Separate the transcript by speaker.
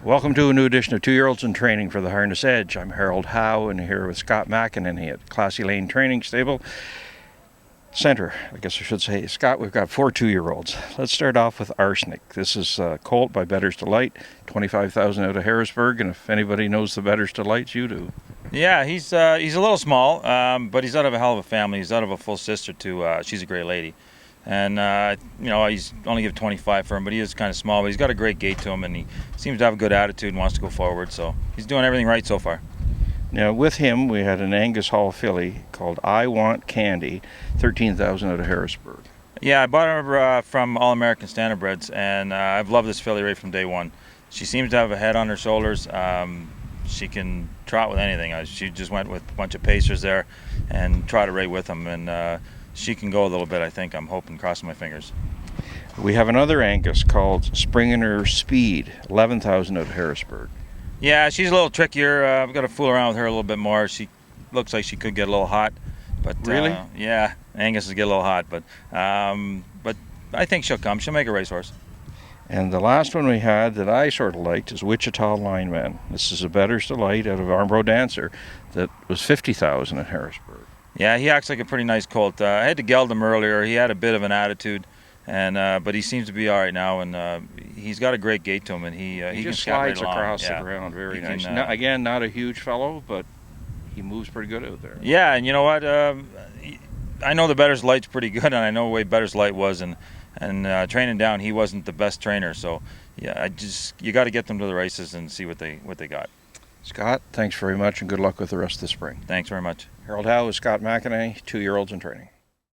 Speaker 1: Welcome to a new edition of 2-Year-Olds in Training for the Harness Edge. I'm Harold Howe and here with Scott McEneny at Classy Lane Training Stable Center, I guess I should say. Scott, we've got 4 2-year-olds. Let's start off with Arsenic. This is Colt by Better's Delight, 25,000 out of Harrisburg, and if anybody knows the Better's Delights, you do.
Speaker 2: Yeah, he's a little small, but he's out of a hell of a family. He's out of a full sister too. She's a great lady. And, he's only give 25 for him, but he is kind of small. But he's got a great gait to him, and he seems to have a good attitude and wants to go forward. So he's doing everything right so far.
Speaker 1: Now, with him, we had an Angus Hall filly called I Want Candy, 13,000 out of Harrisburg.
Speaker 2: Yeah, I bought her from All American Standardbreds, and I've loved this filly right from day one. She seems to have a head on her shoulders. She can trot with anything. She just went with a bunch of pacers there and trotted right with them. And she can go a little bit, I think. I'm hoping, crossing my fingers.
Speaker 1: We have another Angus called Springer Speed, 11,000 out of Harrisburg.
Speaker 2: Yeah, she's a little trickier. I've got to fool around with her a little bit more. She looks like she could get a little hot. But
Speaker 1: really?
Speaker 2: Yeah, Angus will get a little hot. But I think she'll come. She'll make a racehorse.
Speaker 1: And the last one we had that I sort of liked is Wichita Lineman. This is a Better's Delight out of Armbro Dancer that was 50,000 at Harrisburg.
Speaker 2: Yeah, he acts like a pretty nice colt. I had to geld him earlier. He had a bit of an attitude, and but he seems to be all right now. And he's got a great gait to him, and he
Speaker 1: just
Speaker 2: can
Speaker 1: slides
Speaker 2: right
Speaker 1: across
Speaker 2: along.
Speaker 1: the ground very nice.
Speaker 2: Can,
Speaker 1: now, again, not a huge fellow, but he moves pretty good out there.
Speaker 2: Yeah, and you know what? I know the Better's Light's pretty good, and I know the way Better's Light was, and training down, he wasn't the best trainer. So yeah, you got to get them to the races and see what they got.
Speaker 1: Scott, thanks very much, and good luck with the rest of the spring.
Speaker 2: Thanks very much.
Speaker 1: Harold Howe with Scott McEneny, 2-Year-Olds in Training.